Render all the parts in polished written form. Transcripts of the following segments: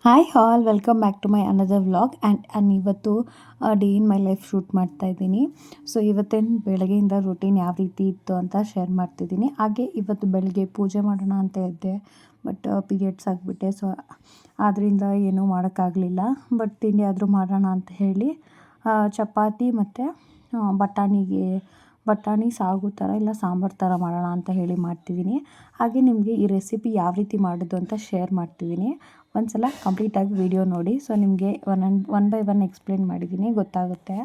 Hi all welcome back to my another vlog and ಇವತ್ತು day in my life shoot ಮಾಡ್ತಾ ಇದ್ದೀನಿ. So ಇವತ್ತೇನು ಬೆಳಗ್ಗೆಯಿಂದ ರೂಟೀನ್ ಯಾವ ರೀತಿ ಇತ್ತು ಅಂತ ಶೇರ್ ಮಾಡ್ತಿದ್ದೀನಿ. ಹಾಗೆ ಇವತ್ತು ಬೆಳಗ್ಗೆ ಪೂಜೆ ಮಾಡೋಣ ಅಂತ ಇದ್ದೆ, ಬಟ್ ಪೀರಿಯಡ್ಸ್ ಆಗಿಬಿಟ್ಟೆ. ಸೊ ಆದ್ದರಿಂದ ಏನೂ ಮಾಡೋಕ್ಕಾಗಲಿಲ್ಲ. ಬಟ್ ತಿಂಡಿ ಆದರೂ ಮಾಡೋಣ ಅಂತ ಹೇಳಿ ಚಪಾತಿ ಮತ್ತು ಬಟಾಣಿ ಸಾಗು ಥರ ಇಲ್ಲ ಸಾಂಬಾರು ಥರ ಮಾಡೋಣ ಅಂತ ಹೇಳಿ ಮಾಡ್ತಿದ್ದೀನಿ. ಹಾಗೆ ನಿಮಗೆ ಈ ರೆಸಿಪಿ ಯಾವ ರೀತಿ ಮಾಡೋದು ಅಂತ ಶೇರ್ ಮಾಡ್ತಿದ್ದೀನಿ. ಒಂದು ಸಲ ಕಂಪ್ಲೀಟಾಗಿ ವಿಡಿಯೋ ನೋಡಿ. ಸೊ ನಿಮಗೆ ಒನ್ ಬೈ ಒನ್ ಎಕ್ಸ್ಪ್ಲೇನ್ ಮಾಡಿದ್ದೀನಿ, ಗೊತ್ತಾಗುತ್ತೆ.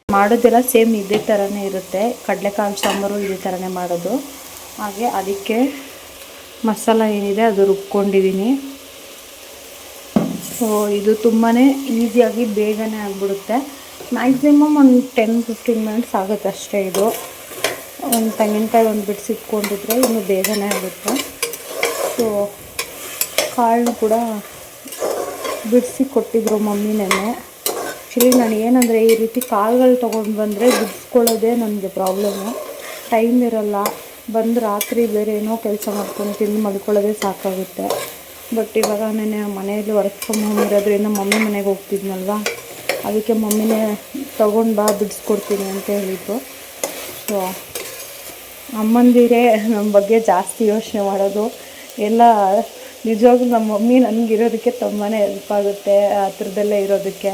ಮಾಡೋದೆಲ್ಲ ಸೇಮ್ ಇದೇ ಥರನೇ ಇರುತ್ತೆ. ಕಡಲೆಕಾಳು ಸಾಂಬಾರು ಇದೇ ಥರನೇ ಮಾಡೋದು. ಹಾಗೆ ಅದಕ್ಕೆ ಮಸಾಲ ಏನಿದೆ ಅದು ರುಬ್ಕೊಂಡಿದ್ದೀನಿ. ಸೊ ಇದು ತುಂಬಾ ಈಸಿಯಾಗಿ ಬೇಗನೆ ಆಗಿಬಿಡುತ್ತೆ. ಮ್ಯಾಕ್ಸಿಮಮ್ ಒಂದು 10-15 ಮಿನಿಟ್ಸ್ ಆಗುತ್ತೆ ಅಷ್ಟೇ. ಇದು ಒಂದು ತೆಂಗಿನಕಾಯಿ ಒಂದು ಬಿಡಿಸಿಟ್ಕೊಂಡಿದ್ರೆ ಇನ್ನು ಬೇಗನೆ ಆಗುತ್ತೆ. ಸೊ ಕಾಳನ್ನು ಕೂಡ ಬಿಡಿಸಿ ಕೊಟ್ಟಿದ್ರು ಮಮ್ಮಿನೇ. ಆ್ಯಕ್ಚುಲಿ ನಾನು ಏನಂದರೆ ಈ ರೀತಿ ಕಾಳುಗಳು ತೊಗೊಂಡು ಬಂದರೆ ಬಿಡಿಸ್ಕೊಳ್ಳೋದೇ ನನಗೆ ಪ್ರಾಬ್ಲಮ್ಮು. ಟೈಮ್ ಇರೋಲ್ಲ. ಬಂದು ರಾತ್ರಿ ಬೇರೆ ಏನೋ ಕೆಲಸ ಮಾಡ್ಕೊಂಡು ತಿಂದು ಮಲ್ಕೊಳ್ಳೋದೇ ಸಾಕಾಗುತ್ತೆ. ಬಟ್ ಇವಾಗ ನಾನು ಮನೆಯಲ್ಲಿ ವರ್ಕ್ ಫ್ರಮ್ ಹೋಮ್ ಇರೋದ್ರಿಂದ ಮಮ್ಮಿ ಮನೆಗೆ ಹೋಗ್ತಿದ್ನಲ್ವ, ಅದಕ್ಕೆ ಮಮ್ಮಿನೇ ತೊಗೊಂಡು ಬಾ ಬಿಡಿಸ್ಕೊಡ್ತೀನಿ ಅಂತ ಹೇಳಿದ್ರು. ಸೊ ಅಮ್ಮಂದಿರೇ ನಮ್ಮ ಬಗ್ಗೆ ಜಾಸ್ತಿ ಯೋಚನೆ ಮಾಡೋದು ಎಲ್ಲ. ನಿಜವಾಗ್ಲೂ ನಮ್ಮ ಮಮ್ಮಿ ನನಗಿರೋದಕ್ಕೆ ತುಂಬಾ ಹೆಲ್ಪ್ ಆಗುತ್ತೆ ಆ ಥರದಲ್ಲೇ ಇರೋದಕ್ಕೆ.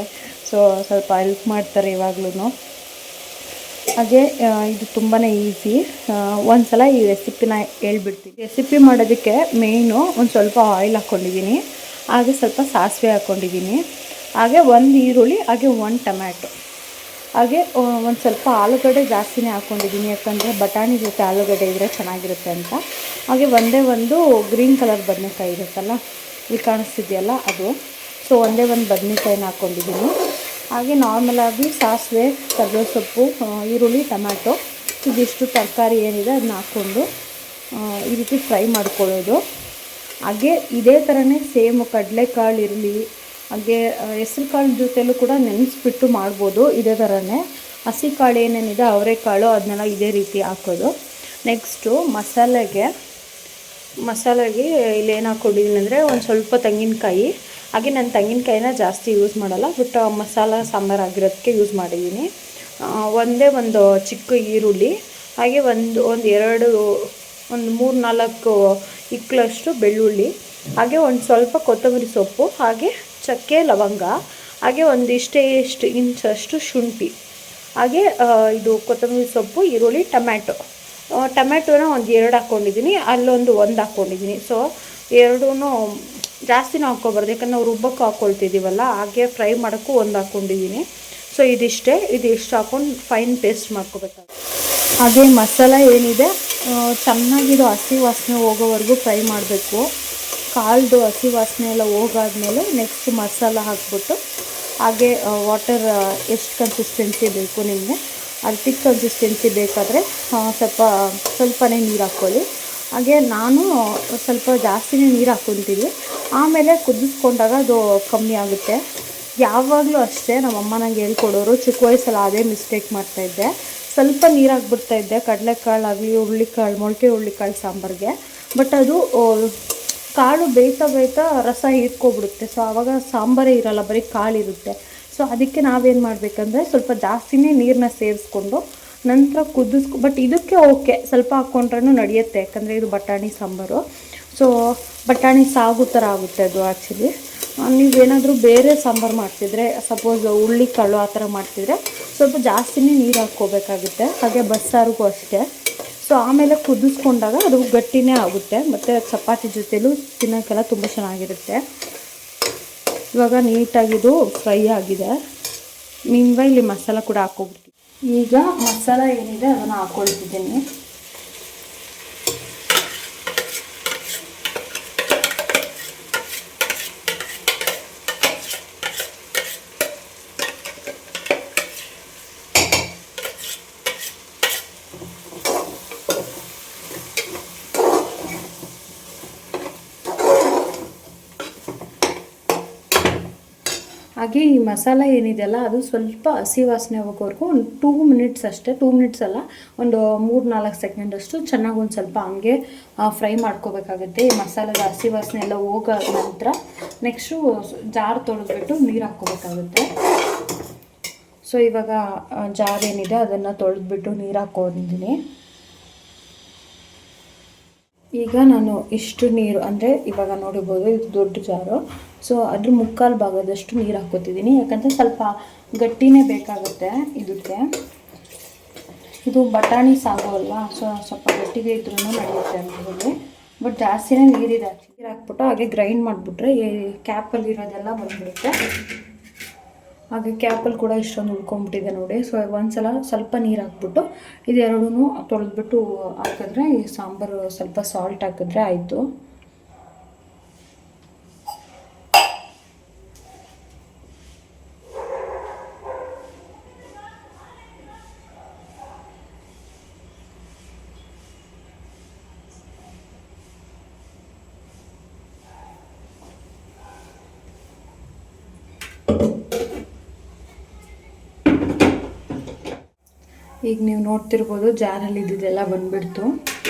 ಸೊ ಸ್ವಲ್ಪ ಹೆಲ್ಪ್ ಮಾಡ್ತಾರೆ ಇವಾಗ್ಲೂ. ಹಾಗೆ ಇದು ತುಂಬಾ ಈಸಿ. ಒಂದು ಸಲ ಈ ರೆಸಿಪಿನ ಹೇಳ್ಬಿಡ್ತೀನಿ. ರೆಸಿಪಿ ಮಾಡೋದಕ್ಕೆ ಮೇಯ್ನು ಒಂದು ಸ್ವಲ್ಪ ಆಯಿಲ್ ಹಾಕ್ಕೊಂಡಿದ್ದೀನಿ, ಹಾಗೆ ಸ್ವಲ್ಪ ಸಾಸಿವೆ ಹಾಕ್ಕೊಂಡಿದ್ದೀನಿ, ಹಾಗೆ ಒಂದು ಈರುಳ್ಳಿ, ಹಾಗೆ ಒಂದು ಟೊಮ್ಯಾಟೊ, ಹಾಗೆ ಒಂದು ಸ್ವಲ್ಪ ಆಲೂಗಡ್ಡೆ ಜಾಸ್ತಿನೇ ಹಾಕ್ಕೊಂಡಿದ್ದೀನಿ, ಯಾಕಂದರೆ ಬಟಾಣಿ ಜೊತೆ ಆಲೂಗಡ್ಡೆ ಇದ್ದರೆ ಚೆನ್ನಾಗಿರುತ್ತೆ ಅಂತ. ಹಾಗೆ ಒಂದೇ ಒಂದು ಗ್ರೀನ್ ಕಲರ್ ಬದನೆಕಾಯಿ ಇರುತ್ತಲ್ಲ, ಇಲ್ಲಿ ಕಾಣಿಸ್ತಿದೆಯಲ್ಲ ಅದು. ಸೊ ಒಂದೇ ಒಂದು ಬದನೆಕಾಯಿನ ಹಾಕ್ಕೊಂಡಿದ್ದೀನಿ. ಹಾಗೆ ನಾರ್ಮಲಾಗಿ ಸಾಸಿವೆ, ಕರಿಬೇವು ಸೊಪ್ಪು, ಈರುಳ್ಳಿ, ಟೊಮ್ಯಾಟೊ ಇದಿಷ್ಟು ತರಕಾರಿ ಏನಿದೆ ಅದನ್ನ ಹಾಕ್ಕೊಂಡು ಈ ರೀತಿ ಫ್ರೈ ಮಾಡ್ಕೊಳ್ಳೋದು. ಹಾಗೆ ಇದೇ ಥರನೇ ಸೇಮ್ ಕಡಲೆಕಾಳು ಇರಲಿ, ಹಾಗೆ ಹೆಸ್ರು ಕಾಳು ಜೊತೆಲೂ ಕೂಡ ನೆನೆಸ್ಬಿಟ್ಟು ಮಾಡ್ಬೋದು. ಇದೇ ಥರನೇ ಹಸಿ ಕಾಳು ಏನೇನಿದೆ ಅವರೆಕಾಳು ಅದನ್ನೆಲ್ಲ ಇದೇ ರೀತಿ ಹಾಕೋದು. ನೆಕ್ಸ್ಟು ಮಸಾಲೆಗೆ ಇಲ್ಲೇನು ಹಾಕ್ಕೊಂಡಿದ್ದೀನಿ ಅಂದರೆ ಒಂದು ಸ್ವಲ್ಪ ತೆಂಗಿನಕಾಯಿ. ಹಾಗೆ ನಾನು ತೆಂಗಿನಕಾಯಿನ ಜಾಸ್ತಿ ಯೂಸ್ ಮಾಡಲ್ಲ, ಬಟ್ ಮಸಾಲ ಸಾಂಬಾರು ಆಗಿರೋದಕ್ಕೆ ಯೂಸ್ ಮಾಡಿದ್ದೀನಿ. ಒಂದೇ ಒಂದು ಚಿಕ್ಕ ಈರುಳ್ಳಿ, ಹಾಗೆ ಒಂದು 3-4 ಇಕ್ಕಳಷ್ಟು ಬೆಳ್ಳುಳ್ಳಿ, ಹಾಗೆ ಒಂದು ಸ್ವಲ್ಪ ಕೊತ್ತಂಬರಿ ಸೊಪ್ಪು, ಹಾಗೆ ಚಕ್ಕೆ ಲವಂಗ, ಹಾಗೆ ಒಂದಿಷ್ಟು ಇಂಚಷ್ಟು ಶುಂಠಿ, ಹಾಗೆ ಇದು ಕೊತ್ತಂಬರಿ ಸೊಪ್ಪು, ಈರುಳ್ಳಿ, ಟೊಮ್ಯಾಟೊನ ಒಂದು 2 ಹಾಕ್ಕೊಂಡಿದ್ದೀನಿ, ಅಲ್ಲೊಂದು 1 ಹಾಕ್ಕೊಂಡಿದ್ದೀನಿ. ಸೊ ಎರಡೂ ಜಾಸ್ತಿನೂ ಹಾಕ್ಕೊಬಾರ್ದು, ಯಾಕಂದ್ರೆ ನಾವು ರುಬ್ಬಕ್ಕೆ ಹಾಕ್ಕೊಳ್ತಿದ್ದೀವಲ್ಲ, ಹಾಗೆ ಫ್ರೈ ಮಾಡೋಕ್ಕೂ 1 ಹಾಕ್ಕೊಂಡಿದ್ದೀನಿ. ಸೊ ಇದಿಷ್ಟು ಹಾಕ್ಕೊಂಡು ಫೈನ್ ಪೇಸ್ಟ್ ಮಾಡ್ಕೋಬೇಕಾಗುತ್ತೆ. ಹಾಗೆ ಮಸಾಲ ಏನಿದೆ ಚೆನ್ನಾಗಿದು ಹಸಿ ವಾಸನೆ ಹೋಗೋವರೆಗೂ ಫ್ರೈ ಮಾಡಬೇಕು. ಕಾಳ್ದು ಹಸಿ ವಾಸನೆ ಎಲ್ಲ ಹೋಗಾದ್ಮೇಲೆ ನೆಕ್ಸ್ಟ್ ಮಸಾಲ ಹಾಕ್ಬಿಟ್ಟು, ಹಾಗೆ ವಾಟರ್ ಎಷ್ಟು ಕನ್ಸಿಸ್ಟೆನ್ಸಿ ಬೇಕು ನಿಮಗೆ, ಅದು ತಿಕ್ ಕನ್ಸಿಸ್ಟೆನ್ಸಿ ಬೇಕಾದರೆ ಸ್ವಲ್ಪನೇ ನೀರು ಹಾಕ್ಕೊಳ್ಳಿ. ಹಾಗೆ ನಾನು ಸ್ವಲ್ಪ ಜಾಸ್ತಿನೇ ನೀರು ಹಾಕ್ಕೊತೀನಿ. ಆಮೇಲೆ ಕುದಿಸ್ಕೊಂಡಾಗ ಅದು ಕಮ್ಮಿ ಆಗುತ್ತೆ. ಯಾವಾಗಲೂ ಅಷ್ಟೇ ನಮ್ಮಮ್ಮ ನಂಗೆ ಹೇಳ್ಕೊಡೋರು. ಚಿಕ್ಕ ವಯಸ್ಸಲ್ಲಿ ಅದೇ ಮಿಸ್ಟೇಕ್ ಮಾಡ್ತಾಯಿದ್ದೆ. ಸ್ವಲ್ಪ ನೀರು ಹಾಕ್ಬಿಡ್ತಾಯಿದ್ದೆ ಕಡಲೆಕಾಳಾಗಲಿ, ಮೊಳಕೆ ಹುರುಳಿಕಾಳು ಸಾಂಬಾರಿಗೆ. ಬಟ್ ಅದು ಕಾಳು ಬೇಯ್ತಾ ರಸ ಹೀರ್ಕೊಬಿಡುತ್ತೆ. ಸೊ ಆವಾಗ ಸಾಂಬಾರೇ ಇರೋಲ್ಲ, ಬರೀ ಕಾಳಿರುತ್ತೆ. ಸೊ ಅದಕ್ಕೆ ನಾವೇನು ಮಾಡಬೇಕಂದ್ರೆ ಸ್ವಲ್ಪ ಜಾಸ್ತಿನೇ ನೀರನ್ನ ಸೇರಿಸ್ಕೊಂಡು ನಂತರ ಬಟ್ ಇದಕ್ಕೆ ಓಕೆ ಸ್ವಲ್ಪ ಹಾಕ್ಕೊಂಡ್ರೂ ನಡೆಯುತ್ತೆ, ಯಾಕಂದರೆ ಇದು ಬಟಾಣಿ ಸಾಂಬಾರು. ಸೊ ಬಟಾಣಿ ಸಾಗು ಥರ ಆಗುತ್ತೆ ಅದು. ಆ್ಯಕ್ಚುಲಿ ನೀವೇನಾದರೂ ಬೇರೆ ಸಾಂಬಾರು ಮಾಡ್ತಿದ್ರೆ, ಸಪೋಸ್ ಹುರುಳಿಕಾಳು ಆ ಥರ ಮಾಡ್ತಿದ್ರೆ ಸ್ವಲ್ಪ ಜಾಸ್ತಿನೇ ನೀರು ಹಾಕ್ಕೋಬೇಕಾಗುತ್ತೆ. ಹಾಗೆ ಬಸ್ಸಾರಿಗೂ ಅಷ್ಟೇ. ಸೊ ಆಮೇಲೆ ಕುದಿಸ್ಕೊಂಡಾಗ ಅದು ಗಟ್ಟಿನೇ ಆಗುತ್ತೆ, ಮತ್ತು ಚಪಾತಿ ಜೊತೆಲೂ ತಿನ್ನೋಕ್ಕೆಲ್ಲ ತುಂಬ ಚೆನ್ನಾಗಿರುತ್ತೆ. ಇವಾಗ ನೀಟಾಗಿದು ಫ್ರೈ ಆಗಿದೆ. ಇಲ್ಲಿ ಮಸಾಲ ಕೂಡ ಹಾಕ್ಕೊಬಿಡ್ತೀನಿ. ಈಗ ಮಸಾಲ ಏನಿದೆ ಅದನ್ನು ಹಾಕ್ಕೊಳ್ತಿದ್ದೀನಿ. ಹಾಗೆ ಈ ಮಸಾಲ ಏನಿದೆಯಲ್ಲ ಅದು ಸ್ವಲ್ಪ ಹಸಿ ವಾಸನೆ ಹೋಗೋವರೆಗೂ ಒಂದು 2 ಮಿನಿಟ್ಸ್ ಅಷ್ಟೇ, 2 ಮಿನಿಟ್ಸ್ ಅಲ್ಲ, ಒಂದು 3-4 ಸೆಕೆಂಡ್ ಅಷ್ಟು ಚೆನ್ನಾಗಿ ಒಂದು ಸ್ವಲ್ಪ ಹಂಗೆ ಫ್ರೈ ಮಾಡ್ಕೋಬೇಕಾಗುತ್ತೆ. ಈ ಮಸಾಲದ ಹಸಿ ವಾಸನೆ ಎಲ್ಲ ಹೋಗೋ ನಂತರ ನೆಕ್ಸ್ಟು ಜಾರ್ ತೊಳೆದ್ಬಿಟ್ಟು ನೀರು ಹಾಕ್ಕೋಬೇಕಾಗುತ್ತೆ. ಸೊ ಇವಾಗ ಜಾರ್ ಏನಿದೆ ಅದನ್ನು ತೊಳೆದ್ಬಿಟ್ಟು ನೀರು ಹಾಕ್ಕೊಂಡಿದ್ದೀನಿ. ಈಗ ನಾನು ಇಷ್ಟು ನೀರು ಅಂದರೆ ಇವಾಗ ನೋಡಿರ್ಬೋದು ಇದು ದೊಡ್ಡ ಜಾರು, ಸೊ ಅದ್ರ ಮುಕ್ಕಾಲು ಭಾಗದಷ್ಟು ನೀರು ಹಾಕ್ಕೋತಿದ್ದೀನಿ. ಯಾಕಂದರೆ ಸ್ವಲ್ಪ ಗಟ್ಟಿನೇ ಬೇಕಾಗುತ್ತೆ ಇದಕ್ಕೆ. ಇದು ಬಟಾಣಿ ಸಾಗು ಅಲ್ವಾ, ಸೊ ಸ್ವಲ್ಪ ಗಟ್ಟಿಗೆ ಇದ್ರೂ ನಡೆಯುತ್ತೆ ಅಂತ ಹೇಳಿ. ಬಟ್ ಜಾಸ್ತಿನೇ ನೀರು ಹಾಕ್ಬಿಟ್ಟು ಹಾಗೆ ಗ್ರೈಂಡ್ ಮಾಡಿಬಿಟ್ರೆ ಈ ಕ್ಯಾಪಲ್ಲಿರೋದೆಲ್ಲ ಬಂದ್ಬಿಡುತ್ತೆ. ಹಾಗೆ ಕ್ಯಾಪಲ್ಲಿ ಕೂಡ ಇಷ್ಟೊಂದು ಉಳ್ಕೊಂಬಿಟ್ಟಿದೆ ನೋಡಿ. ಸೊ ಒಂದ್ಸಲ ಸ್ವಲ್ಪ ನೀರು ಹಾಕ್ಬಿಟ್ಟು ಇದೆರಡೂ ತೊಳೆದ್ಬಿಟ್ಟು ಹಾಕಿದ್ರೆ ಈ ಸಾಂಬಾರು ಸ್ವಲ್ಪ ಸಾಲ್ಟ್ ಹಾಕಿದ್ರೆ ಆಯಿತು. ಈಗ ನೀವು ನೋಡ್ತಿರ್ಬೋದು ಜಾರಲ್ಲಿ ಇದ್ದಿದ್ದೆಲ್ಲ ಬಂದುಬಿಡ್ತು.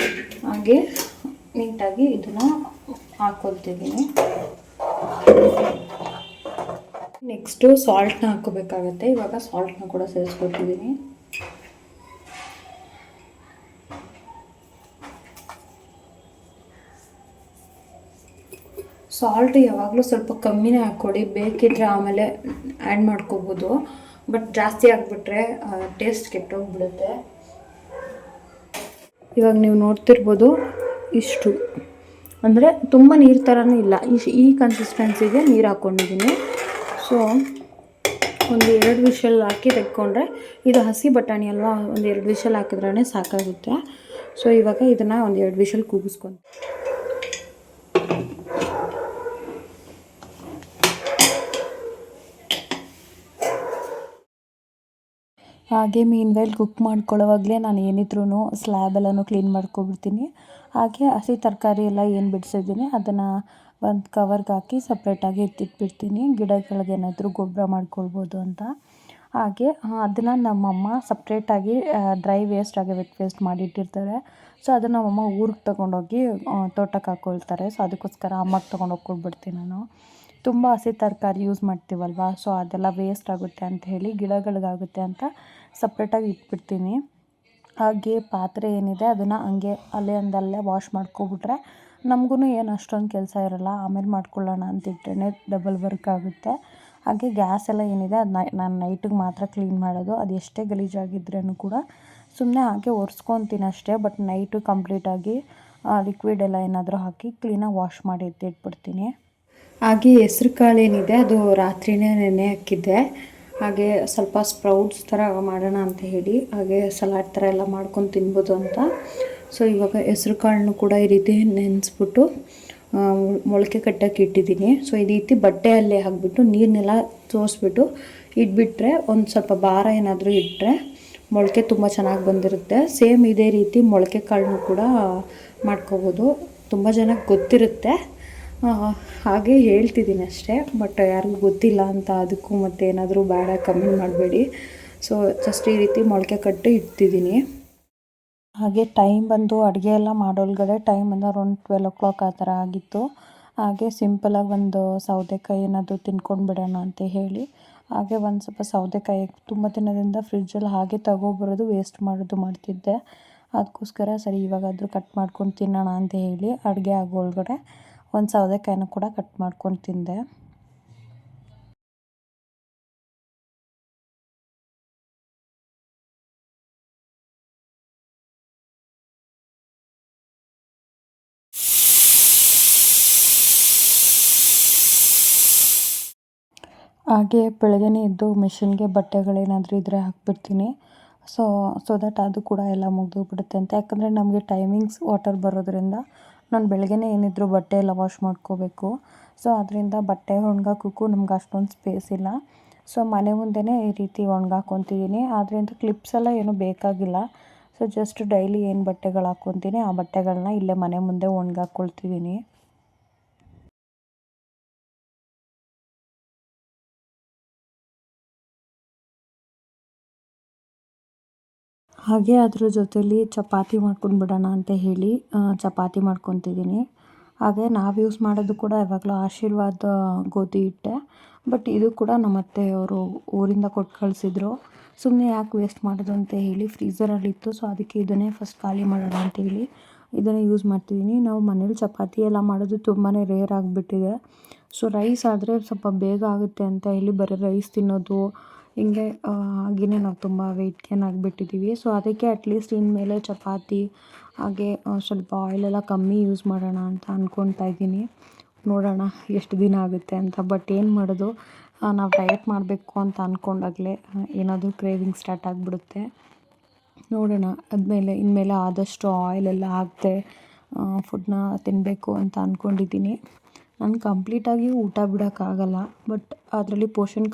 ಹಾಗೆ ನೀಟಾಗಿ ಇದನ್ನು ಹಾಕ್ಕೊಳ್ತಿದ್ದೀನಿ. ನೆಕ್ಸ್ಟು ಸಾಲ್ಟ್ನ ಹಾಕ್ಕೋಬೇಕಾಗತ್ತೆ. ಇವಾಗ ಸಾಲ್ಟ್ನ ಕೂಡ ಸೇರಿಸ್ಕೊಳ್ತಿದ್ದೀನಿ. ಸಾಲ್ಟ್ ಯಾವಾಗಲೂ ಸ್ವಲ್ಪ ಕಮ್ಮಿನೇ ಹಾಕ್ಕೊಳ್ಳಿ, ಬೇಕಿದ್ರೆ ಆಮೇಲೆ ಆ್ಯಡ್ ಮಾಡ್ಕೋಬೋದು. ಬಟ್ ಜಾಸ್ತಿ ಆಗಿಬಿಟ್ರೆ ಟೇಸ್ಟ್ ಕೆಟ್ಟೋಗ್ಬಿಡುತ್ತೆ. ಇವಾಗ ನೀವು ನೋಡ್ತಿರ್ಬೋದು ಇಷ್ಟು ಅಂದರೆ ತುಂಬ ನೀರು ಥರನೂ ಇಲ್ಲ, ಈ ಕನ್ಸಿಸ್ಟೆನ್ಸಿಗೆ ನೀರು ಹಾಕ್ಕೊಂಡಿದ್ದೀನಿ. ಸೊ ಒಂದು 2 ವಿಷಲ್ ಹಾಕಿ ತೆಕ್ಕೊಂಡ್ರೆ, ಇದು ಹಸಿ ಬಟಾಣಿ ಅಲ್ವಾ, ಒಂದು 2 ವಿಷಲ್ ಹಾಕಿದ್ರೇ ಸಾಕಾಗುತ್ತೆ. ಸೊ ಇವಾಗ ಇದನ್ನು ಒಂದು 2 ವಿಷಲ್ ಕೂಗಿಸ್ಕೊಂಡು ಹಾಗೆ ಮೀನ್ವೇಲ್ ಕುಕ್ ಮಾಡ್ಕೊಳ್ಳೋವಾಗಲೇ ನಾನು ಏನಿದ್ರೂ ಸ್ಲ್ಯಾಬೆಲ್ಲನೂ ಕ್ಲೀನ್ ಮಾಡ್ಕೊಬಿಡ್ತೀನಿ. ಹಾಗೆ ಹಸಿ ತರಕಾರಿ ಎಲ್ಲ ಏನು ಬಿಡಿಸಿದ್ದೀನಿ ಅದನ್ನು ಒಂದು ಕವರ್ಗೆ ಹಾಕಿ ಸಪ್ರೇಟಾಗಿ ಎತ್ತಿಟ್ಬಿಡ್ತೀನಿ, ಗಿಡಗಳಿಗೆ ಏನಾದರೂ ಗೊಬ್ಬರ ಮಾಡ್ಕೊಳ್ಬೋದು ಅಂತ. ಹಾಗೆ ಅದನ್ನು ನಮ್ಮಮ್ಮ ಸಪ್ರೇಟಾಗಿ ಡ್ರೈ ವೇಸ್ಟ್ ಹಾಗೆ ವೆಟ್ ವೇಸ್ಟ್ ಮಾಡಿಟ್ಟಿರ್ತಾರೆ. ಸೊ ಅದನ್ನು ನಮ್ಮಮ್ಮ ಊರಿಗೆ ತೊಗೊಂಡೋಗಿ ತೋಟಕ್ಕೆ ಹಾಕ್ಕೊಳ್ತಾರೆ. ಸೊ ಅದಕ್ಕೋಸ್ಕರ ಅಮ್ಮಗೆ ತೊಗೊಂಡೋಗಿ ಕೊಟ್ಬಿಡ್ತೀನಿ ನಾನು. ತುಂಬ ಹಸಿ ತರಕಾರಿ ಯೂಸ್ ಮಾಡ್ತೀವಲ್ವ, ಸೊ ಅದೆಲ್ಲ ವೇಸ್ಟ್ ಆಗುತ್ತೆ ಅಂತ ಹೇಳಿ ಗಿಡಗಳಿಗಾಗುತ್ತೆ ಅಂತ ಸಪ್ರೇಟಾಗಿ ಇಟ್ಬಿಡ್ತೀನಿ. ಹಾಗೆ ಪಾತ್ರೆ ಏನಿದೆ ಅದನ್ನು ಹಂಗೆ ಅಲ್ಲೇ ವಾಶ್ ಮಾಡ್ಕೊಬಿಟ್ರೆ ನಮಗೂ ಏನು ಅಷ್ಟೊಂದು ಕೆಲಸ ಇರೋಲ್ಲ. ಆಮೇಲೆ ಮಾಡ್ಕೊಳ್ಳೋಣ ಅಂತಿಟ್ಟರೆ ಡಬಲ್ ವರ್ಕ್ ಆಗುತ್ತೆ. ಹಾಗೆ ಗ್ಯಾಸ್ ಎಲ್ಲ ಏನಿದೆ ಅದು ನಾನು ನೈಟಿಗೆ ಮಾತ್ರ ಕ್ಲೀನ್ ಮಾಡೋದು. ಅದು ಎಷ್ಟೇ ಗಲೀಜಾಗಿದ್ರೂ ಕೂಡ ಸುಮ್ಮನೆ ಹಾಗೆ ಒರೆಸ್ಕೊತೀನಿ ಅಷ್ಟೇ. ಬಟ್ ನೈಟು ಕಂಪ್ಲೀಟಾಗಿ ಲಿಕ್ವಿಡ್ ಎಲ್ಲ ಏನಾದರೂ ಹಾಕಿ ಕ್ಲೀನಾಗಿ ವಾಶ್ ಮಾಡಿ ಎತ್ತಿಟ್ಬಿಡ್ತೀನಿ. ಹಾಗೆ ಹೆಸ್ರು ಕಾಳು ಏನಿದೆ ಅದು ರಾತ್ರಿಯೇ ನೆನೆ ಹಾಕಿದ್ದೆ. ಹಾಗೆ ಸ್ವಲ್ಪ ಸ್ಪ್ರೌಟ್ಸ್ ಥರ ಮಾಡೋಣ ಅಂತ ಹೇಳಿ, ಹಾಗೆ ಸಲಾಡ್ ಥರ ಎಲ್ಲ ಮಾಡ್ಕೊಂಡು ತಿನ್ಬೋದು ಅಂತ. ಸೊ ಇವಾಗ ಹೆಸ್ರು ಕಾಳನ್ನು ಕೂಡ ಈ ರೀತಿ ನೆನೆಸ್ಬಿಟ್ಟು ಮೊಳಕೆ ಕಟ್ಟೋಕ್ಕೆ ಇಟ್ಟಿದ್ದೀನಿ. ಸೊ ಈ ರೀತಿ ಬಟ್ಟೆಯಲ್ಲೇ ಹಾಕ್ಬಿಟ್ಟು ನೀರನ್ನೆಲ್ಲ ತೋರಿಸ್ಬಿಟ್ಟು ಇಟ್ಬಿಟ್ರೆ ಒಂದು ಸ್ವಲ್ಪ ಭಾರ ಏನಾದರೂ ಇಟ್ಟರೆ ಮೊಳಕೆ ತುಂಬ ಚೆನ್ನಾಗಿ ಬಂದಿರುತ್ತೆ. ಸೇಮ್ ಇದೇ ರೀತಿ ಮೊಳಕೆ ಕಾಳನ್ನು ಕೂಡ ಮಾಡ್ಕೋಬೋದು. ತುಂಬ ಜನಕ್ಕೆ ಗೊತ್ತಿರುತ್ತೆ, ಹಾಗೆ ಹೇಳ್ತಿದ್ದೀನಿ ಅಷ್ಟೇ. ಬಟ್ ಯಾರಿಗೂ ಗೊತ್ತಿಲ್ಲ ಅಂತ ಅದಕ್ಕೂ ಮತ್ತು ಏನಾದರೂ ಬೇಡ ಕಮೆಂಟ್ ಮಾಡಬೇಡಿ. ಸೊ ಜಸ್ಟ್ ಈ ರೀತಿ ಮೊಳಕೆ ಕಟ್ಟಿ ಇಡ್ತಿದ್ದೀನಿ. ಹಾಗೆ ಟೈಮ್ ಬಂದು ಅಡುಗೆ ಎಲ್ಲ ಮಾಡೋಲ್ಗಡೆ ಟೈಮ್ ಬಂದು ಅರೌಂಡ್ 12 o'clock ಆ ಥರ ಆಗಿತ್ತು. ಹಾಗೆ ಸಿಂಪಲಾಗಿ ಒಂದು ಸೌತೆಕಾಯಿ ಏನಾದರೂ ತಿನ್ಕೊಂಡು ಬಿಡೋಣ ಅಂತ ಹೇಳಿ ಹಾಗೆ ಒಂದು ಸ್ವಲ್ಪ ಸೌತೆಕಾಯಿ ತುಂಬ ದಿನದಿಂದ ಫ್ರಿಜ್ಜಲ್ಲಿ ಹಾಗೆ ತಗೊಬರೋದು ವೇಸ್ಟ್ ಮಾಡೋದು ಮಾಡ್ತಿದ್ದೆ. ಅದಕ್ಕೋಸ್ಕರ ಸರಿ ಇವಾಗಾದರೂ ಕಟ್ ಮಾಡ್ಕೊಂಡು ತಿನ್ನೋಣ ಅಂತ ಹೇಳಿ ಅಡುಗೆ ಆಗೋಲ್ಗಡೆ ಒಂದು ಸೌತೆಕಾಯಿನ ಕೂಡ ಕಟ್ ಮಾಡ್ಕೊಂಡು ತಿಂದೆ. ಹಾಗೆ ಬೆಳಗ್ಗೆನೇ ಎದ್ದು ಮಿಷಿನ್ಗೆ ಬಟ್ಟೆಗಳೇನಾದರೂ ಇದ್ದರೆ ಹಾಕ್ಬಿಡ್ತೀನಿ. ಸೊ ದಟ್ ಅದು ಕೂಡ ಎಲ್ಲ ಮುಗಿದೋಗ್ಬಿಡುತ್ತೆ ಅಂತ. ಯಾಕಂದರೆ ನಮಗೆ ಟೈಮಿಂಗ್ಸ್ ವಾಟರ್ ಬರೋದ್ರಿಂದ ನಾನು ಬೆಳಗ್ಗೆನೇ ಏನಿದ್ರು ಬಟ್ಟೆ ಎಲ್ಲ ವಾಶ್ ಮಾಡ್ಕೋಬೇಕು. ಸೊ ಅದರಿಂದ ಬಟ್ಟೆ ಒಣ್ಗಾಕೋಕ್ಕೂ ನಮ್ಗೆ ಅಷ್ಟೊಂದು ಸ್ಪೇಸ್ ಇಲ್ಲ. ಸೊ ಮನೆ ಮುಂದೆನೇ ಈ ರೀತಿ ಒಣ್ಗಾಕೊತಿದ್ದೀನಿ. ಆದ್ದರಿಂದ ಕ್ಲಿಪ್ಸ್ ಎಲ್ಲ ಏನೂ ಬೇಕಾಗಿಲ್ಲ. ಸೊ ಜಸ್ಟ್ ಡೈಲಿ ಏನು ಬಟ್ಟೆಗಳು ಹಾಕ್ಕೊತೀನಿ ಆ ಬಟ್ಟೆಗಳನ್ನ ಇಲ್ಲೇ ಮನೆ ಮುಂದೆ ಒಣ್ಗಾಕ್ಕೊಳ್ತಿದ್ದೀನಿ. ಹಾಗೆ ಅದ್ರ ಜೊತೆಲಿ ಚಪಾತಿ ಮಾಡ್ಕೊಂಡ್ಬಿಡೋಣ ಅಂತ ಹೇಳಿ ಚಪಾತಿ ಮಾಡ್ಕೊತಿದ್ದೀನಿ. ಹಾಗೆ ನಾವು ಯೂಸ್ ಮಾಡೋದು ಕೂಡ ಯಾವಾಗಲೂ ಆಶೀರ್ವಾದ ಗೋಧಿ ಹಿಟ್ಟೆ. ಬಟ್ ಇದು ಕೂಡ ನಮ್ಮ ಅತ್ತೆಯವರು ಊರಿಂದ ಕೊಟ್ಟು ಕಳಿಸಿದ್ರು. ಸುಮ್ಮನೆ ಯಾಕೆ ವೇಸ್ಟ್ ಮಾಡೋದು ಅಂತ ಹೇಳಿ ಫ್ರೀಝರಲ್ಲಿತ್ತು. ಸೊ ಅದಕ್ಕೆ ಇದನ್ನೇ ಫಸ್ಟ್ ಖಾಲಿ ಮಾಡೋಣ ಅಂತೇಳಿ ಇದನ್ನೇ ಯೂಸ್ ಮಾಡ್ತಿದ್ದೀನಿ. ನಾವು ಮನೇಲಿ ಚಪಾತಿ ಎಲ್ಲ ಮಾಡೋದು ತುಂಬಾ ರೇರ್ ಆಗಿಬಿಟ್ಟಿದೆ. ಸೊ ರೈಸ್ ಆದರೆ ಸ್ವಲ್ಪ ಬೇಗ ಆಗುತ್ತೆ ಅಂತ ಹೇಳಿ ಬರೀ ರೈಸ್ ತಿನ್ನೋದು ಹಿಂಗೆ ಹಾಗೆಯೇ ನಾವು ತುಂಬ ವೆಯ್ಟ್ ಗೇನ್ ಆಗಿಬಿಟ್ಟಿದ್ದೀವಿ. ಸೊ ಅದಕ್ಕೆ ಅಟ್ಲೀಸ್ಟ್ ಇನ್ಮೇಲೆ ಚಪಾತಿ ಹಾಗೆ ಸ್ವಲ್ಪ ಆಯಿಲೆಲ್ಲ ಕಮ್ಮಿ ಯೂಸ್ ಮಾಡೋಣ ಅಂತ ಅಂದ್ಕೊಳ್ತಾ ಇದ್ದೀನಿ. ನೋಡೋಣ ಎಷ್ಟು ದಿನ ಆಗುತ್ತೆ ಅಂತ. ಬಟ್ ಏನು ಮಾಡೋದು, ನಾವು ಡಯಟ್ ಮಾಡಬೇಕು ಅಂತ ಅಂದ್ಕೊಂಡಾಗಲೇ ಏನಾದರೂ ಕ್ರೇವಿಂಗ್ ಸ್ಟಾರ್ಟ್ ಆಗಿಬಿಡುತ್ತೆ. ನೋಡೋಣ ಇನ್ಮೇಲೆ ಆದಷ್ಟು ಆಯಿಲೆಲ್ಲ ಹಾಕದೆ ಫುಡ್ನ ತಿನ್ನಬೇಕು ಅಂತ ಅಂದ್ಕೊಂಡಿದ್ದೀನಿ. ನಾನು ಕಂಪ್ಲೀಟಾಗಿ ಊಟ ಬಿಡೋಕ್ಕಾಗಲ್ಲ, ಬಟ್ ಅದರಲ್ಲಿ ಪೋರ್ಷನ್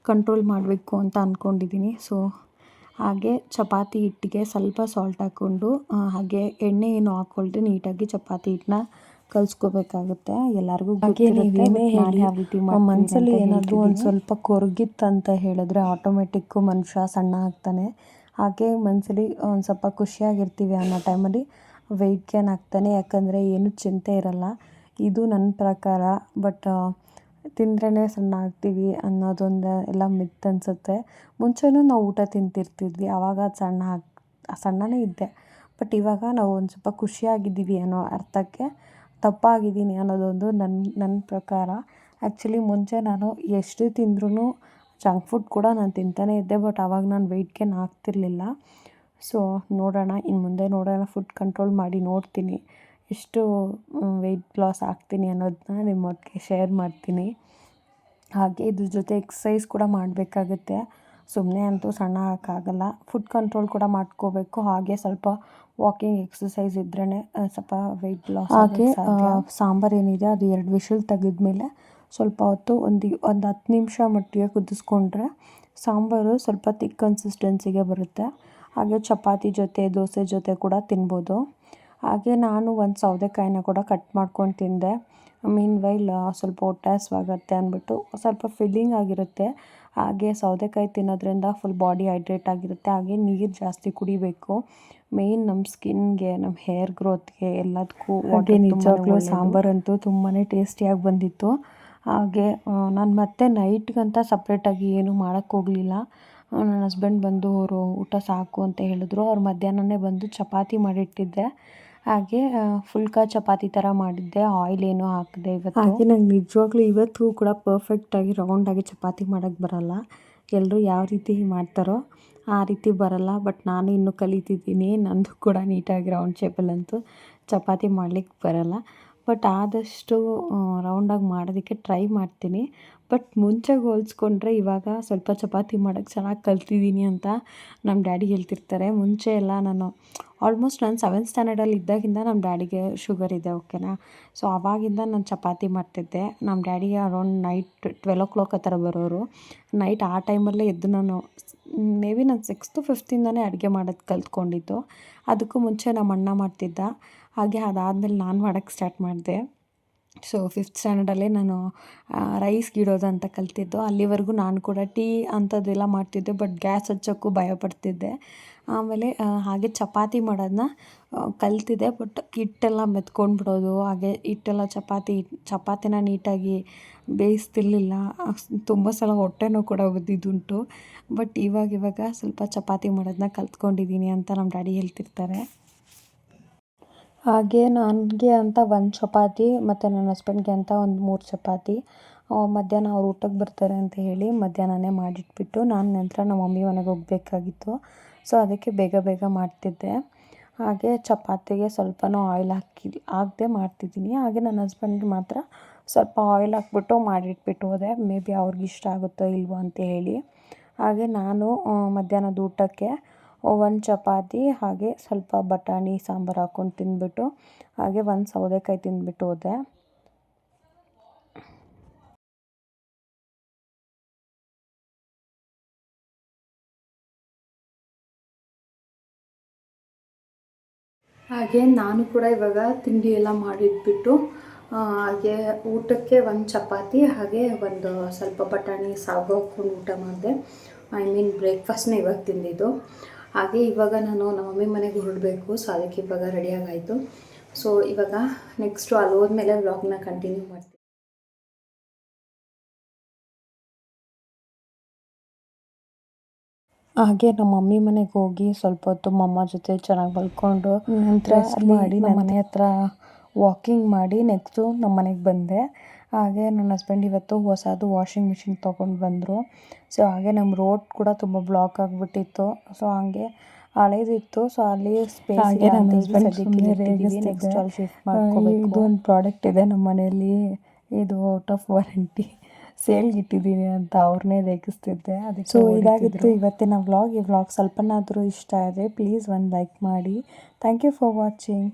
ಕಂಟ್ರೋಲ್ ಮಾಡಬೇಕು ಅಂತ ಅಂದ್ಕೊಂಡಿದ್ದೀನಿ. ಸೊ ಹಾಗೆ ಚಪಾತಿ ಹಿಟ್ಟಿಗೆ ಸ್ವಲ್ಪ ಸಾಲ್ಟ್ ಹಾಕ್ಕೊಂಡು ಹಾಗೆ ಎಣ್ಣೆ ಏನು ಹಾಕ್ಕೊಳ್ದೆ ನೀಟಾಗಿ ಚಪಾತಿ ಹಿಟ್ಟನ್ನ ಕಲಿಸ್ಕೋಬೇಕಾಗುತ್ತೆ. ಎಲ್ಲರಿಗೂ ಗೊತ್ತಿರುತ್ತೆ. ಮನಸ್ಸಲ್ಲಿ ಏನಾದರೂ ಒಂದು ಸ್ವಲ್ಪ ಕೊರಗಿತ್ತಂತ ಹೇಳಿದ್ರೆ ಆಟೋಮೆಟಿಕ್ಕು ಮನುಷ್ಯ ಸಣ್ಣ ಆಗ್ತಾನೆ. ಹಾಗೆ ಮನಸ್ಸಲ್ಲಿ ಒಂದು ಸ್ವಲ್ಪ ಖುಷಿಯಾಗಿರ್ತೀವಿ ಅನ್ನೋ ಟೈಮಲ್ಲಿ ವೆಯ್ಟ್ ಗೇನ್ ಆಗ್ತಾನೆ. ಯಾಕಂದರೆ ಏನೂ ಚಿಂತೆ ಇರಲ್ಲ. ಇದು ನನ್ನ ಪ್ರಕಾರ. ಬಟ್ ತಿಂದ್ರೇ ಸಣ್ಣ ಆಗ್ತೀವಿ ಅನ್ನೋದೊಂದು ಎಲ್ಲ ಮಿತ್ ಅನಿಸುತ್ತೆ. ಮುಂಚೆನೂ ನಾವು ಊಟ ತಿಂತಿರ್ತಿದ್ವಿ, ಆವಾಗ ಸಣ್ಣನೇ ಇದ್ದೆ. ಬಟ್ ಇವಾಗ ನಾವು ಒಂದು ಸ್ವಲ್ಪ ಖುಷಿಯಾಗಿದ್ದೀವಿ ಅನ್ನೋ ಅರ್ಥಕ್ಕೆ ದಪ್ಪಾಗಿದ್ದೀನಿ ಅನ್ನೋದೊಂದು ನನ್ನ ಪ್ರಕಾರ. ಆ್ಯಕ್ಚುಲಿ ಮುಂಚೆ ನಾನು ಎಷ್ಟು ತಿಂದ್ರೂ ಜಂಕ್ ಫುಡ್ ಕೂಡ ನಾನು ತಿಂತಾನೇ ಇದ್ದೆ. ಬಟ್ ಆವಾಗ ನಾನು ವೆಯ್ಟ್ ಗೇನ್ ಆಗ್ತಿರಲಿಲ್ಲ. ಸೊ ನೋಡೋಣ, ಇನ್ನು ಮುಂದೆ ನೋಡೋಣ. ಫುಡ್ ಕಂಟ್ರೋಲ್ ಮಾಡಿ ನೋಡ್ತೀನಿ ಎಷ್ಟು ವೆಯ್ಟ್ ಲಾಸ್ ಆಗ್ತೀನಿ ಅನ್ನೋದನ್ನ ನಿಮ್ಮೊಟ್ಟಿಗೆ ಶೇರ್ ಮಾಡ್ತೀನಿ. ಹಾಗೆ ಇದ್ರ ಜೊತೆ ಎಕ್ಸಸೈಸ್ ಕೂಡ ಮಾಡಬೇಕಾಗುತ್ತೆ. ಸುಮ್ಮನೆ ಅಂತೂ ಸಣ್ಣ ಆಗೋಕ್ಕಾಗಲ್ಲ. ಫುಡ್ ಕಂಟ್ರೋಲ್ ಕೂಡ ಮಾಡ್ಕೋಬೇಕು. ಹಾಗೆ ಸ್ವಲ್ಪ ವಾಕಿಂಗ್ ಎಕ್ಸಸೈಸ್ ಇದ್ರೇ ಸ್ವಲ್ಪ ವೆಯ್ಟ್ ಲಾಸ್. ಹಾಗೆ ಸಾಂಬಾರು ಏನಿದೆ ಅದು 2 ವಿಷಲ್ ತೆಗೆದ್ಮೇಲೆ ಸ್ವಲ್ಪ ಹೊತ್ತು ಒಂದು 10 ನಿಮಿಷ ಮಟ್ಟಿಗೆ ಕುದಿಸ್ಕೊಂಡ್ರೆ ಸಾಂಬಾರು ಸ್ವಲ್ಪ ತಿಕ್ ಕನ್ಸಿಸ್ಟೆನ್ಸಿಗೆ ಬರುತ್ತೆ. ಹಾಗೆ ಚಪಾತಿ ಜೊತೆ ದೋಸೆ ಜೊತೆ ಕೂಡ ತಿನ್ಬೋದು. ಹಾಗೆ ನಾನು ಒಂದು ಸೌತೆಕಾಯಿನ ಕೂಡ ಕಟ್ ಮಾಡ್ಕೊಂಡು ತಿಂದೆ. ಮೀನ್ ವೈಲ್ ಸ್ವಲ್ಪ ಹೊಟ್ಟೆ ಹಸಿವಾಗತ್ತೆ ಅಂದ್ಬಿಟ್ಟು ಸ್ವಲ್ಪ ಫಿಲ್ಲಿಂಗ್ ಆಗಿರುತ್ತೆ. ಹಾಗೆ ಸೌತೆಕಾಯಿ ತಿನ್ನೋದ್ರಿಂದ ಫುಲ್ ಬಾಡಿ ಹೈಡ್ರೇಟ್ ಆಗಿರುತ್ತೆ. ಹಾಗೆ ನೀರು ಜಾಸ್ತಿ ಕುಡಿಬೇಕು. ಮೇಯ್ನ್ ನಮ್ಮ ಸ್ಕಿನ್ಗೆ, ನಮ್ಮ ಹೇರ್ ಗ್ರೋತ್ಗೆ ಎಲ್ಲದಕ್ಕೂ. ಹಾಗೆ ನಿಜವಾಗ್ಲೂ ಸಾಂಬಾರಂತೂ ತುಂಬಾ ಟೇಸ್ಟಿಯಾಗಿ ಬಂದಿತ್ತು. ಹಾಗೆ ನಾನು ಮತ್ತೆ ನೈಟ್ಗಂತ ಸಪ್ರೇಟಾಗಿ ಏನೂ ಮಾಡೋಕ್ಕೋಗಲಿಲ್ಲ. ನನ್ನ ಹಸ್ಬೆಂಡ್ ಬಂದು ಅವರು ಊಟ ಸಾಕು ಅಂತ ಹೇಳಿದ್ರು. ಅವ್ರು ಮಧ್ಯಾಹ್ನನೇ ಬಂದು ಚಪಾತಿ ಮಾಡಿಟ್ಟಿದ್ದೆ. ಹಾಗೆ ಫುಲ್ಕಾ ಚಪಾತಿ ಥರ ಮಾಡಿದ್ದೆ, ಆಯಿಲ್ ಏನೂ ಹಾಕಿದೆ ಇವತ್ತು. ಹಾಗೆ ನಂಗೆ ನಿಜವಾಗ್ಲೂ ಇವತ್ತು ಕೂಡ ಪರ್ಫೆಕ್ಟಾಗಿ ರೌಂಡಾಗಿ ಚಪಾತಿ ಮಾಡೋಕ್ಕೆ ಬರೋಲ್ಲ. ಎಲ್ಲರೂ ಯಾವ ರೀತಿ ಮಾಡ್ತಾರೋ ಆ ರೀತಿ ಬರೋಲ್ಲ. ಬಟ್ ನಾನು ಇನ್ನೂ ಕಲಿತಿದ್ದೀನಿ. ನಂದು ಕೂಡ ನೀಟಾಗಿ ರೌಂಡ್ ಶೇಪಲ್ಲಂತೂ ಚಪಾತಿ ಮಾಡಲಿಕ್ಕೆ ಬರೋಲ್ಲ. ಬಟ್ ಆದಷ್ಟು ರೌಂಡಾಗಿ ಮಾಡೋದಕ್ಕೆ ಟ್ರೈ ಮಾಡ್ತೀನಿ. ಬಟ್ ಮುಂಚೆಗೆ ಹೋಲಿಸ್ಕೊಂಡ್ರೆ ಇವಾಗ ಸ್ವಲ್ಪ ಚಪಾತಿ ಮಾಡೋಕ್ಕೆ ಚೆನ್ನಾಗಿ ಕಲ್ತಿದ್ದೀನಿ ಅಂತ ನಮ್ಮ ಡ್ಯಾಡಿ ಹೇಳ್ತಿರ್ತಾರೆ. ಮುಂಚೆ ಎಲ್ಲ ನಾನು ಆಲ್ಮೋಸ್ಟ್ ನಾನು 7th ಸ್ಟ್ಯಾಂಡರ್ಡಲ್ಲಿ ಇದ್ದಾಗಿಂದ ನಮ್ಮ ಡ್ಯಾಡಿಗೆ ಶುಗರ್ ಇದೆ, ಓಕೆನಾ. ಸೊ ಆವಾಗಿಂದ ನಾನು ಚಪಾತಿ ಮಾಡ್ತಿದ್ದೆ. ನಮ್ಮ ಡ್ಯಾಡಿಗೆ ಅರೌಂಡ್ ನೈಟ್ 12 o'clock ಆ ಥರ ಬರೋರು. ನೈಟ್ ಆ ಟೈಮಲ್ಲೇ ಎದ್ದು ನಾನು ಮೇ ಬಿ ನಾನು 6th 5th ಅಡುಗೆ ಮಾಡೋದು ಕಲ್ತ್ಕೊಂಡಿದ್ದು. ಅದಕ್ಕೂ ಮುಂಚೆ ನಮ್ಮ ಅಣ್ಣ ಮಾಡ್ತಿದ್ದ. ಹಾಗೆ ಅದಾದಮೇಲೆ ನಾನು ಮಾಡೋಕ್ಕೆ ಸ್ಟಾರ್ಟ್ ಮಾಡಿದೆ. ಸೊ 5th ಸ್ಟ್ಯಾಂಡರ್ಡಲ್ಲೇ ನಾನು ರೈಸ್ಗೆ ಇಡೋದು ಅಂತ ಕಲ್ತಿದ್ದು. ಅಲ್ಲಿವರೆಗೂ ನಾನು ಕೂಡ ಟೀ ಅಂಥದ್ದೆಲ್ಲ ಮಾಡ್ತಿದ್ದೆ. ಬಟ್ ಗ್ಯಾಸ್ ಹಚ್ಚೋಕ್ಕೂ ಭಯಪಡ್ತಿದ್ದೆ. ಆಮೇಲೆ ಹಾಗೆ ಚಪಾತಿ ಮಾಡೋದನ್ನ ಕಲ್ತಿದ್ದೆ. ಬಟ್ ಹಿಟ್ಟೆಲ್ಲ ಮೆತ್ಕೊಂಡ್ಬಿಡೋದು, ಹಾಗೆ ಹಿಟ್ಟೆಲ್ಲ ಚಪಾತಿನ ನೀಟಾಗಿ ಬೇಯಿಸ್ತಿರ್ಲಿಲ್ಲ. ತುಂಬ ಸಲ ಹೊಟ್ಟೆನೂ ಕೂಡ ಒದ್ದಿದ್ದುಂಟು. ಬಟ್ ಇವಾಗ ಸ್ವಲ್ಪ ಚಪಾತಿ ಮಾಡೋದನ್ನ ಕಲ್ತ್ಕೊಂಡಿದ್ದೀನಿ ಅಂತ ನಮ್ಮ ಡ್ಯಾಡಿ ಹೇಳ್ತಿರ್ತಾರೆ. ಹಾಗೆ ನನಗೆ ಅಂತ 1 ಚಪಾತಿ ಮತ್ತು ನನ್ನ ಹಸ್ಬೆಂಡ್ಗೆ ಅಂತ ಒಂದು 3 ಚಪಾತಿ ಮಧ್ಯಾಹ್ನ ಅವ್ರು ಊಟಕ್ಕೆ ಬರ್ತಾರೆ ಅಂತ ಹೇಳಿ ಮಧ್ಯಾಹ್ನನೇ ಮಾಡಿಟ್ಬಿಟ್ಟು ನಾನು ನಂತರ ನಮ್ಮ ಮಮ್ಮಿ ಮನೆಗೆ ಹೋಗಬೇಕಾಗಿತ್ತು. ಸೊ ಅದಕ್ಕೆ ಬೇಗ ಮಾಡ್ತಿದ್ದೆ. ಹಾಗೆ ಚಪಾತಿಗೆ ಸ್ವಲ್ಪನೂ ಆಯಿಲ್ ಹಾಕದೆ ಮಾಡ್ತಿದ್ದೀನಿ. ಹಾಗೆ ನನ್ನ ಹಸ್ಬೆಂಡ್ಗೆ ಮಾತ್ರ ಸ್ವಲ್ಪ ಆಯಿಲ್ ಹಾಕ್ಬಿಟ್ಟು ಮಾಡಿಟ್ಬಿಟ್ಟು ಹೋದೆ. ಮೇ ಬಿ ಅವ್ರಿಗೆ ಇಷ್ಟ ಆಗುತ್ತೋ ಇಲ್ವೋ ಅಂತ ಹೇಳಿ. ಹಾಗೆ ನಾನು ಮಧ್ಯಾಹ್ನದ ಊಟಕ್ಕೆ 1 ಚಪಾತಿ ಹಾಗೆ ಸ್ವಲ್ಪ ಬಟಾಣಿ ಸಾಂಬಾರು ಹಾಕ್ಕೊಂಡು ತಿಂದ್ಬಿಟ್ಟು ಹಾಗೆ 1 ಸೌತೆಕಾಯಿ ತಿಂದ್ಬಿಟ್ಟು ಹೋದೆ. ಹಾಗೆ ನಾನು ಕೂಡ ಇವಾಗ ತಿಂಡಿ ಎಲ್ಲ ಮಾಡಿಟ್ಬಿಟ್ಟು ಹಾಗೆ ಊಟಕ್ಕೆ 1 ಚಪಾತಿ ಹಾಗೆ ಒಂದು ಸ್ವಲ್ಪ ಬಟಾಣಿ ಸಾಗು ಹಾಕ್ಕೊಂಡು ಊಟ ಮಾಡಿದೆ. ಐ ಮೀನ್ ಬ್ರೇಕ್ಫಾಸ್ಟ್ನೇ ಇವಾಗ ತಿಂದಿದ್ದು. ಹಾಗೆ ಇವಾಗ ನಾನು ನಮ್ಮ ಮಮ್ಮಿ ಮನೆಗೆ ಹೊರಡಬೇಕು. ಸೊ ಅದಕ್ಕೆ ಇವಾಗ ರೆಡಿಯಾಗಾಯಿತು. ಸೊ ಇವಾಗ ನೆಕ್ಸ್ಟು ಅಲ್ಲಿ ಹೋದ್ಮೇಲೆ ವ್ಲಾಗ್ನ ಕಂಟಿನ್ಯೂ ಮಾಡ್ತೀನಿ. ಹಾಗೆ ನಮ್ಮ ಮಮ್ಮಿ ಮನೆಗೆ ಹೋಗಿ ಸ್ವಲ್ಪ ಹೊತ್ತು ಮಮ್ಮ ಜೊತೆ ಚೆನ್ನಾಗಿ ಮಲ್ಕೊಂಡು ನಂತರ ಮಾಡಿ ನಮ್ಮ ಮನೆ ಹತ್ರ ವಾಕಿಂಗ್ ಮಾಡಿ ನೆಕ್ಸ್ಟು ನಮ್ಮ ಮನೆಗೆ ಬಂದೆ. ಹಾಗೆ ನನ್ನ ಹಸ್ಬೆಂಡ್ ಇವತ್ತು ಹೊಸದು ವಾಷಿಂಗ್ ಮಿಷಿನ್ ತೊಗೊಂಡು ಬಂದರು. ಸೊ ಹಾಗೆ ನಮ್ಮ ರೋಡ್ ಕೂಡ ತುಂಬ ಬ್ಲಾಕ್ ಆಗಿಬಿಟ್ಟಿತ್ತು. ಸೊ ಹಾಗೆ ಹಳೇದಿತ್ತು. ಸೊ ಅಲ್ಲಿ ಸ್ಪೇಸ್ ಹಾಗೆ ನಮ್ಮ ಹಸ್ಬೆಂಡ್ ನೆಕ್ಸ್ಟ್ ಅಲ್ಲಿ ಶಿಫ್ಟ್ ಮಾಡ್ಕೋಬೇಕು. ಇದು ಒಂದು ಪ್ರಾಡಕ್ಟ್ ಇದೆ ನಮ್ಮ ಮನೆಯಲ್ಲಿ, ಇದು ಔಟ್ ಆಫ್ ವಾರಂಟಿ ಸೇಲ್ಗೆ ಇಟ್ಟಿದ್ದೀನಿ ಅಂತ ಅವ್ರನ್ನೇ ರೇಗಿಸ್ತಿದ್ದೆ. ಅದಕ್ಕೆ ಸೊ ಇದಾಗಿತ್ತು ಇವತ್ತಿನ ವ್ಲಾಗ್. ಈ ವ್ಲಾಗ್ ಸ್ವಲ್ಪನಾದರೂ ಇಷ್ಟ ಆದರೆ ಪ್ಲೀಸ್ ಒಂದು ಲೈಕ್ ಮಾಡಿ. Thank you for watching.